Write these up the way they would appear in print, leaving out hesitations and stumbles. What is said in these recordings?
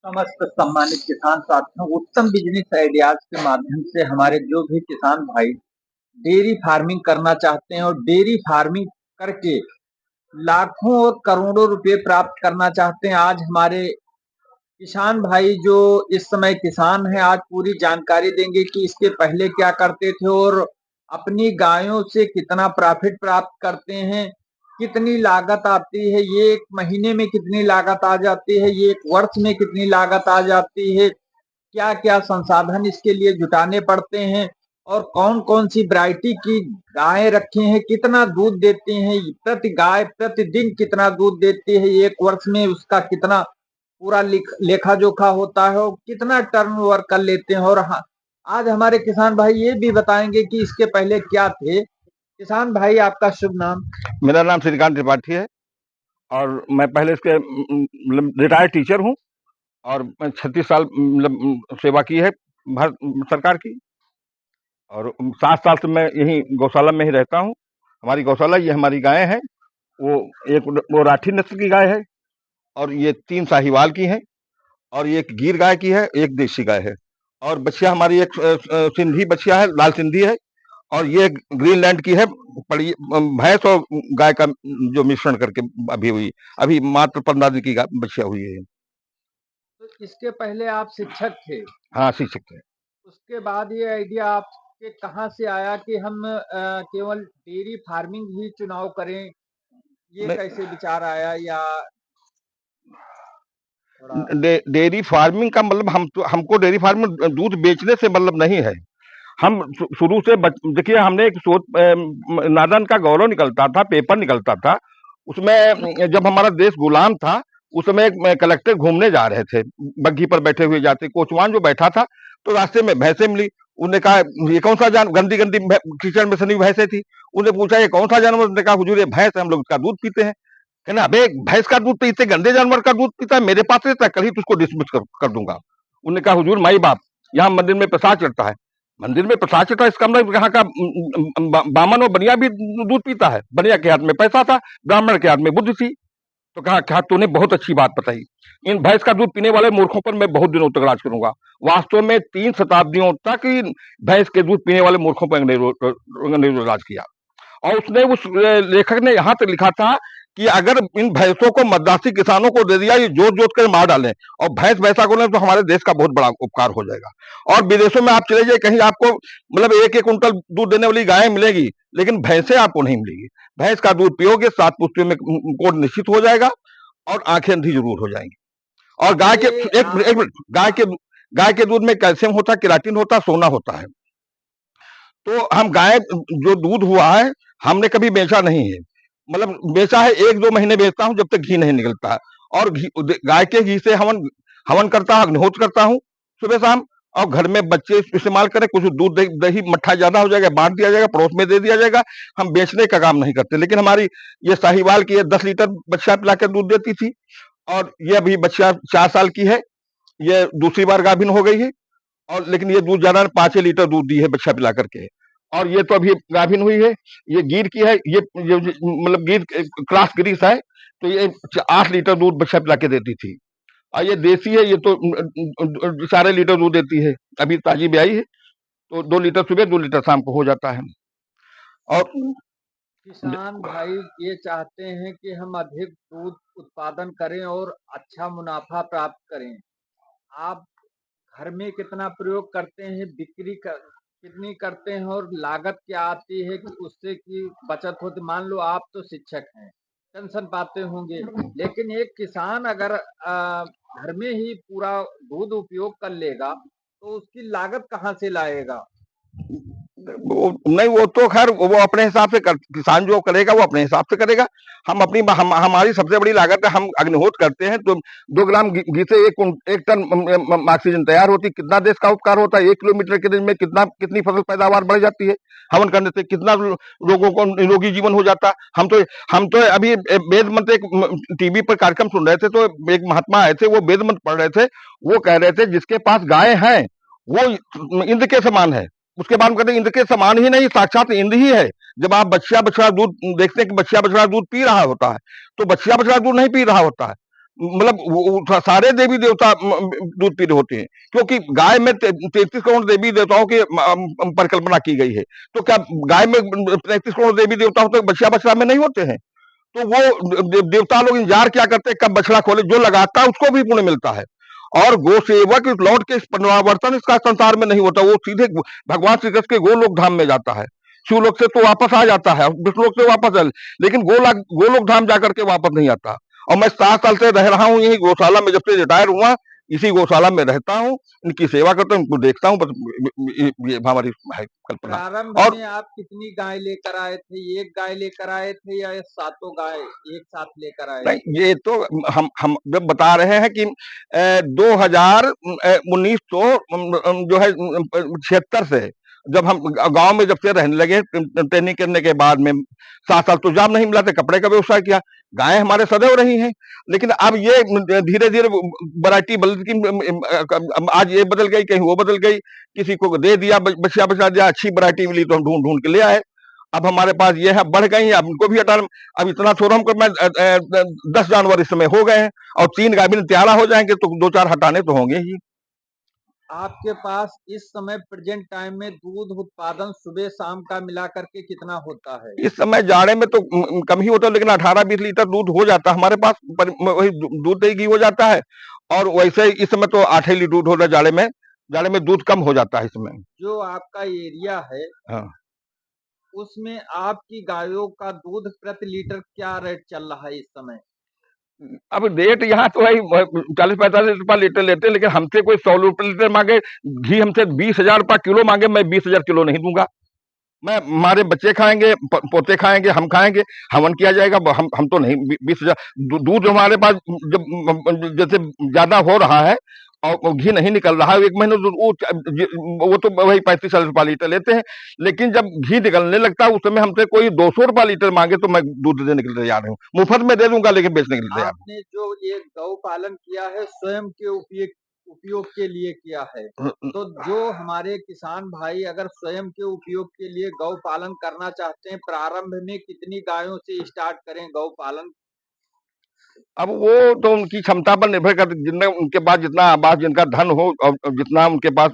समस्त सम्मानित किसान साथियों, उत्तम बिजनेस आइडियाज के माध्यम से हमारे जो भी किसान भाई डेयरी फार्मिंग करना चाहते हैं और डेयरी फार्मिंग करके लाखों और करोड़ों रुपए प्राप्त करना चाहते हैं, आज हमारे किसान भाई जो इस समय किसान हैं, आज पूरी जानकारी देंगे कि इसके पहले क्या करते थे और अपनी गायों से कितना प्रॉफिट प्राप्त करते हैं, कितनी लागत आती है, ये एक महीने में कितनी लागत आ जाती है, ये एक वर्ष में कितनी लागत आ जाती है, क्या क्या संसाधन इसके लिए जुटाने पड़ते हैं और कौन कौन सी वैरायटी की गायें रखी हैं, कितना दूध देती हैं, प्रति गाय प्रतिदिन कितना दूध देती है, एक वर्ष में उसका कितना पूरा लेखा जोखा होता है और कितना टर्नओवर कर लेते हैं। और हाँ, आज हमारे किसान भाई ये भी बताएंगे कि इसके पहले क्या थे। किसान भाई, आपका शुभ नाम? मेरा नाम श्रीकांत त्रिपाठी है और मैं पहले इसके मतलब रिटायर्ड टीचर हूँ और 36 साल मतलब सेवा की है भारत सरकार की। और 7 साल से मैं यहीं गौशाला में ही रहता हूँ। हमारी गौशाला, ये हमारी गायें हैं, वो राठी नस्ल की गाय है और ये 3 साहिवाल की हैं और ये एक गिर गाय की है, एक देशी गाय है। और बछिया हमारी एक सिंधी बछिया है, लाल सिंधी है और ये ग्रीनलैंड की है, भैंस और गाय का जो मिश्रण करके अभी हुई, अभी मात्र 15 दिन की बछिया हुई है। तो इसके पहले आप शिक्षक थे? हाँ, शिक्षक थे। उसके बाद ये आइडिया आपके कहाँ से आया कि हम केवल डेयरी फार्मिंग ही चुनाव करें? ये कैसे विचार आया? या डेयरी फार्मिंग का मतलब हमको डेयरी फार्म में दूध बेचने से मतलब नहीं है। हम शुरू से देखिए, हमने एक सोच, नादन का गौरव निकलता था, पेपर निकलता था उसमें। जब हमारा देश गुलाम था उस समय एक कलेक्टर घूमने जा रहे थे, बग्घी पर बैठे हुए जाते, कोचवान जो बैठा था तो रास्ते में भैंसें मिली। उन्होंने कहा ये कौन सा गंदी गंदी कीचड़ में सनी भैंसें थी। उन्हें पूछा ये कौन सा जानवर? उन्होंने कहा हुजूर ये भैंस है, हम लोग इसका दूध पीते हैं। कहना अबे भैंस का दूध तो इतने गंदे जानवर का दूध पीता है, मेरे पास रहता है, कल ही तुझको डिसमिस कर दूंगा। उन्होंने कहा हुजूर माई बाप, यहाँ मंदिर में प्रसाद चढ़ता है। मंदिर में प्रसाद चढ़ता है इसका मतलब यहाँ का बामन और बनिया भी दूध पीता है। बनिया के हाथ में पैसा था, ब्राह्मण के हाथ में बुद्धि थी। तो कहा क्या तूने बहुत अच्छी बात बताई, इन भैंस का दूध पीने वाले मूर्खों पर मैं बहुत दिनों तक राज करूंगा। वास्तव में 3 शताब्दियों तक भैंस के दूध पीने वाले मूर्खों पर अंग्रेजों राज किया। और उसने उस लेखक ने यहाँ तक लिखा था कि अगर इन भैंसों को मद्रासी किसानों को दे दिया, ये जोत जोत कर मार डालें और भैंस भैंसा को लें, तो हमारे देश का बहुत बड़ा उपकार हो जाएगा। और विदेशों में आप चले जाइए, कहीं आपको मतलब 1-1 कुंटल दूध देने वाली गायें मिलेगी, लेकिन भैंसें आपको नहीं मिलेगी। भैंस का दूध पियोगे 7 पुश्तियों में कोड निश्चित हो जाएगा और आंखें अंधी जरूर हो जाएंगी। और गाय के एक मिनट, गाय के दूध में कैल्शियम होता है, केराटिन होता है, सोना होता है। तो हम गाय जो दूध हुआ है हमने कभी बेचा नहीं है, मतलब बेचा है 1-2 महीने बेचता हूँ जब तक घी नहीं निकलता है। और गाय के घी से हवन हवन करता हूँ, अग्निहोत्र करता हूँ सुबह शाम। और घर में बच्चे इस्तेमाल करें, कुछ दूध दही मट्ठा ज्यादा हो जाएगा बांट दिया जाएगा, पड़ोस में दे दिया जाएगा। हम बेचने का काम नहीं करते। लेकिन हमारी ये साहिवाल की 10 लीटर बच्चा पिला के दूध देती थी और ये अभी बच्चा 4 साल की है, ये दूसरी बार गाभिन हो गई है। और लेकिन ये दूध ज्यादा 5 लीटर दूध दी है बच्चा पिला करके। और ये तो अभी गाभिन हुई है, ये गिर की है, ये मतलब गिर क्रॉस ग्रीस है, तो ये 8 लीटर दूध बच्चा पिला के देती थी। और ये देसी है, ये तो 4 लीटर दूध देती है, अभी ताजी ब्याई है, तो 2 लीटर सुबह 2 लीटर शाम को हो जाता है। और किसान भाई ये चाहते हैं कि हम अधिक दूध उत्पादन करें और अच्छा मुनाफा प्राप्त करें। आप घर में कितना प्रयोग करते हैं, कितनी करते हैं और लागत क्या आती है कि उससे की बचत होती? मान लो आप तो शिक्षक हैं, पेंशन पाते होंगे, लेकिन एक किसान अगर घर में ही पूरा दूध उपयोग कर लेगा तो उसकी लागत कहाँ से लाएगा? नहीं, वो तो खैर वो अपने हिसाब से किसान जो करेगा वो अपने हिसाब से करेगा। हमारी सबसे बड़ी लागत है, हम अग्निहोत्र करते हैं तो 2 ग्राम घी से 1 टन ऑक्सीजन तैयार होती है। कितना देश का उपकार होता है, 1 किलोमीटर के दिन में कितनी फसल पैदावार बढ़ जाती है। हवन करने से कितना लोगों को निरोगी जीवन हो जाता है। हम तो अभी वेद मंत्र एक टीवी पर कार्यक्रम सुन रहे थे, तो एक महात्मा आए थे, वो वेद मंत्र पढ़ रहे थे। वो कह रहे थे जिसके पास गाय है वो इंद्र के समान है। उसके बाद कहते इंद्र के समान ही नहीं, साक्षात इंद्र ही है। जब आप बच्चा बछड़ा दूध देखते हैं कि बच्चा बछड़ा दूध पी रहा होता है, तो बच्चा बछड़ा दूध नहीं पी रहा होता है, मतलब सारे देवी देवता दूध पी रहे होते हैं, क्योंकि गाय में 33 करोड़ देवी देवताओं की परिकल्पना की गई है। तो क्या गाय में 33 करोड़ देवी देवता होते बछिया बछड़ा में नहीं होते हैं? तो वो देवता लोग इंतजार क्या करते हैं कब बछड़ा खोले, जो लगाता है उसको भी पुण्य मिलता है। और गो सेवक लौट के पुनरावर्तन इसका संसार में नहीं होता, वो सीधे भगवान श्री कृष्ण के गोलोक धाम में जाता है। शिवलोक से तो वापस आ जाता है, विष्णुलोक से वापस आ, लेकिन गोलोक धाम जाकर के वापस नहीं आता। और मैं 7 साल से रह रहा हूँ यही गौशाला में, जब से रिटायर हुआ इसी गौशाला में रहता हूँ, इनकी सेवा करता हूँ, इनको देखता हूँ, बस ये हमारी है कल्पना। प्रारंभ और में आप कितनी गाय लेकर आए थे? एक गाय लेकर आए थे या ये सातों गाय एक साथ लेकर आए थे? नहीं, ये तो हम जब बता रहे हैं कि 1900 जो है 76 से जब हम गांव में जब से रहने लगे, ट्रेनिंग करने के बाद में 7 साल तो जॉब नहीं मिला था, कपड़े का व्यवसाय किया। गायें हमारे सदैव रही हैं, लेकिन अब ये धीरे धीरे वैरायटी बदल की, आज ये बदल गई, कहीं वो बदल गई, किसी को दे दिया, बचा बचा दिया, अच्छी वैरायटी मिली तो हम ढूंढ ढूंढ के ले आए। अब हमारे पास ये है, बढ़ गई है, अब उनको भी हटा। अब इतना छोड़ो, हमको मैं 10 जानवर इस समय हो गए हैं, और 3 गाभिन तैयार हो जाएंगे तो 2-4 हटाने तो होंगे ही। आपके पास इस समय प्रेजेंट टाइम में दूध उत्पादन सुबह शाम का मिला करके कितना होता है? इस समय जाड़े में तो कम ही होता है, लेकिन 18-20 लीटर दूध हो जाता है हमारे पास, वही दूध दही घी हो जाता है। और वैसे इस समय तो 8 ही लीटर दूध हो रहा है जाड़े में। जाड़े में दूध कम हो जाता है इसमें। जो आपका एरिया है, हाँ, उसमें आपकी गायों का दूध प्रति लीटर क्या रेट चल रहा है इस समय? अब रेट यहाँ तो है 40-45 रुपया लीटर लेते हैं, लेकिन हमसे कोई 100 रुपये लीटर मांगे, घी हमसे 20,000 रुपया किलो मांगे, मैं 20,000 किलो नहीं दूंगा। मैं, हमारे बच्चे खाएंगे, पोते खाएंगे, हम खाएंगे, हवन किया जाएगा, हम तो नहीं। 20,000 दूध हमारे पास जब जैसे ज्यादा हो रहा है और घी नहीं निकल रहा है, 1 महीने दूध वो तो वही 35-40 रुपया लीटर लेते हैं। लेकिन जब घी निकलने लगता है उस समय हमसे कोई 200 रुपया लीटर मांगे तो मैं दूध देने के लिए तैयार हूँ, मुफ्त में दे दूंगा, लेकिन बेचने के लिए तैयार हूँ। आपने जो ये गौ पालन किया है स्वयं के उपयोग के लिए किया है, तो जो हमारे किसान भाई अगर स्वयं के उपयोग के लिए गौ पालन करना चाहते हैं, प्रारंभ में कितनी गायों से स्टार्ट करें गौ पालन? अब वो तो उनकी क्षमता पर निर्भर करता है, जिनमें उनके पास जितना आवास, जिनका धन हो और जितना उनके पास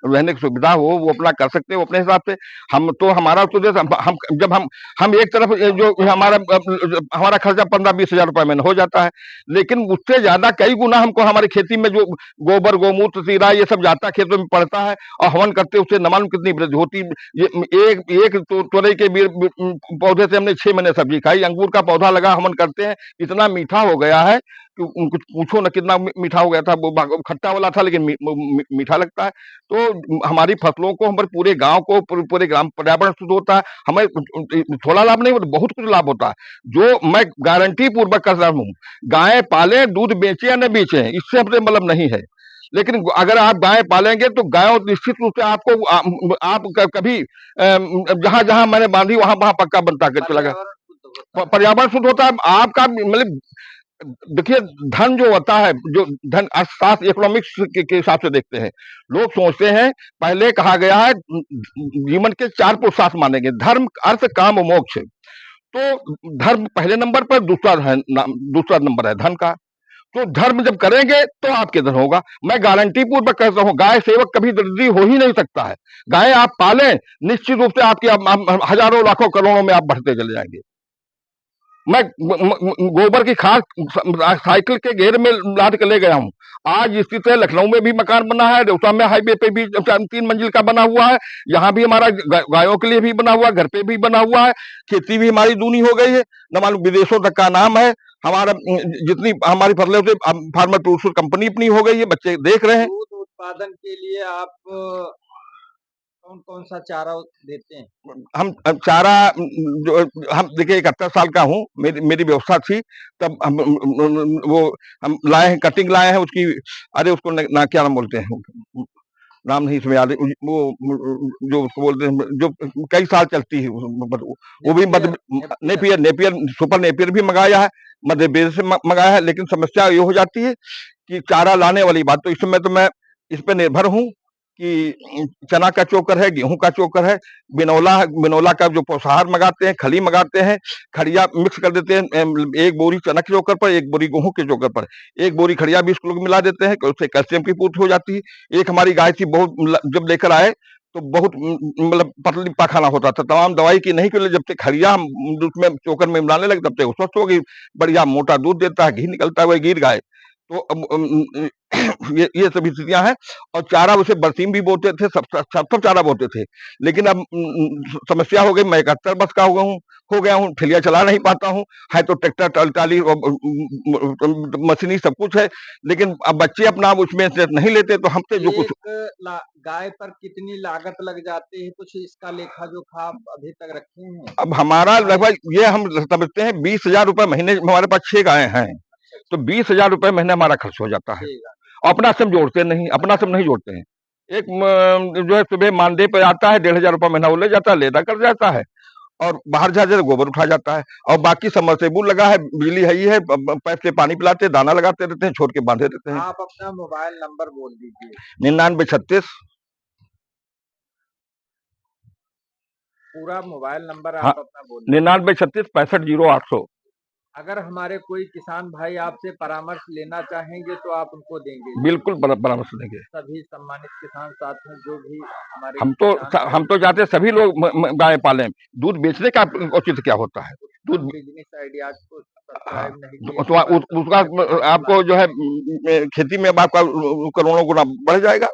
रहने की सुविधा हो, वो अपना कर सकते हो अपने हिसाब से। हम तो, हमारा तो जैसे हम जब हम एक तरफ जो हमारा खर्चा 15-20 हजार रुपए में हो जाता है, लेकिन उससे ज्यादा कई गुना हमको हमारी खेती में जो गोबर गोमूत्र सीरा ये सब जाता है खेतों में पड़ता है, और हवन करते उससे न मालूम कितनी वृद्धि होती। ये एक तोरई के पौधे से हमने 6 महीने सब्जी खाई, अंगूर का पौधा लगा, हवन करते हैं, इतना मीठा हो गया है कि कुछ पूछो न, कितना मीठा हो गया था। वो खट्टा वाला था, लेकिन मीठा लगता है। तो हमारी फसलों को, हमारे पूरे गांव को, पूरे ग्राम पर्यावरण शुद्ध होता है। हमें थोड़ा लाभ नहीं होता, बहुत कुछ लाभ होता है, जो मैं गारंटी पूर्वक कर रहा हूँ। गाय पाले, दूध बेचे या न बेचे, इससे हमसे मतलब नहीं है। लेकिन अगर आप गाय पालेंगे तो गायों निश्चित रूप से आपको आप कभी जहां जहां मैंने बांधी वहां वहां पक्का बनता के चला गया। पर्यावरण शुद्ध होता है आपका, मतलब देखिए, धन जो होता है, जो धन अर्थशास्त्र इकोनॉमिक्स के हिसाब से देखते हैं, लोग सोचते हैं, पहले कहा गया है जीवन के 4 पुरुषार्थ मानेंगे, धर्म अर्थ काम और मोक्ष। तो धर्म पहले नंबर पर, दूसरा नंबर है धन का। तो धर्म जब करेंगे तो आपके धन होगा। मैं गारंटी पूर्वक कहता हूं, गाय सेवक कभी दरिद्री हो ही नहीं सकता है। गाय आप पालें, निश्चित रूप से आपके हजारों लाखों करोड़ों में आप बढ़ते चले जाएंगे। मैं गोबर की खाद साइकिल के घेर में लाद के ले गया हूँ। आज स्थित है, लखनऊ में भी मकान बना है, रेउसा में हाईवे पे भी 3 मंजिल का बना हुआ है, यहाँ भी हमारा गायों के लिए भी बना हुआ है, घर पे भी बना हुआ है। खेती भी हमारी दूनी हो गई है, न मालूम विदेशों तक का नाम है हमारा। जितनी हमारी फसलें होती, फार्मर प्रोड्यूसर कंपनी अपनी हो गई है, बच्चे देख रहे हैं। दूध उत्पादन के लिए आप कौन कौन सा चारा देते हैं? हम चारा, जो हम देखिए 71 साल का हूँ, मेरी व्यवस्था थी, तब वो हम लाए हैं, कटिंग लाए हैं उसकी। अरे उसको ना क्या नाम बोलते हैं, नाम नहीं इसमें याद है, वो जो उसको बोलते हैं, जो कई साल चलती है, वो भी मध्य नेपियर नेपियर सुपर नेपियर भी मंगाया है, मध्य प्रदेश से मंगाया है। लेकिन समस्या ये हो जाती है कि चारा लाने वाली बात, तो इस समय तो मैं इस पे निर्भर हूँ। कि चना का चोकर है, गेहूं का चोकर है, बिनौला का जो पोषाहार मंगाते हैं, खली मंगाते हैं, खड़िया मिक्स कर देते हैं, एक बोरी चना के चोकर पर, एक बोरी गेहूं के चोकर पर, एक बोरी खड़िया 20 किलो की मिला देते हैं, उससे कैल्शियम की पूर्ति हो जाती है। एक हमारी गाय थी, बहुत जब लेकर आए तो बहुत मतलब पतली पाखाना होता था, तमाम दवाई की नहीं कि जब से खड़िया हम उसमें चोकर में मिलाने लगे तब से वो स्वस्थ हो गई, बढ़िया मोटा दूध देता है, घी निकलता है, वही गिर गाय। तो अब ये सब स्थितियां हैं। और चारा उसे बरसीम भी बोते थे, सब चारा बोते थे, लेकिन अब समस्या हो गई, मैं 71 बस का हो गया हूँ, ठेलिया चला नहीं पाता हूँ, है तो ट्रैक्टर टाली मशीनी सब कुछ है, लेकिन अब बच्चे अपना उसमें से नहीं लेते, तो हमसे जो कुछ गाय पर कितनी लागत लग जाती है, कुछ इसका लेखा जोखा आप अभी तक रखे हैं? अब हमारा लगभग ये हम समझते हैं 20,000 रुपए महीने, हमारे पास 6 गायें हैं, तो 20,000 रुपए महीने हमारा खर्च हो जाता है। अपना सब जोड़ते नहीं, अपना सब नहीं जोड़ते हैं। एक जो है सुबह मानदेय पे आता है, 1,500 रुपए महीना वो ले जाता है, लेदा कर जाता है, और बाहर जा जाकर गोबर उठा जाता है, और बाकी सबमर्सिबल लगा है, बिजली है ही है, पाइप से पानी पिलाते, दाना लगाते रहते हैं, छोड़ के बांधे रहते हैं। आप अपना मोबाइल नंबर बोल दीजिए। 9936 पूरा मोबाइल नंबर हाँ, आप अपना बोलिए। 9936 650800। अगर हमारे कोई किसान भाई आपसे परामर्श लेना चाहेंगे तो आप उनको देंगे? बिल्कुल परामर्श देंगे। सभी सम्मानित किसान साथियों, जो भी हमारे हम तो चाहते सभी लोग गाय पालें, दूध बेचने का औचित्य क्या होता है? दूध बिजनेस आइडियाज को सब्सक्राइब नहीं तो किए उसका आपको जो है खेती में आपका करोड़ों गुना बढ़ जाएगा।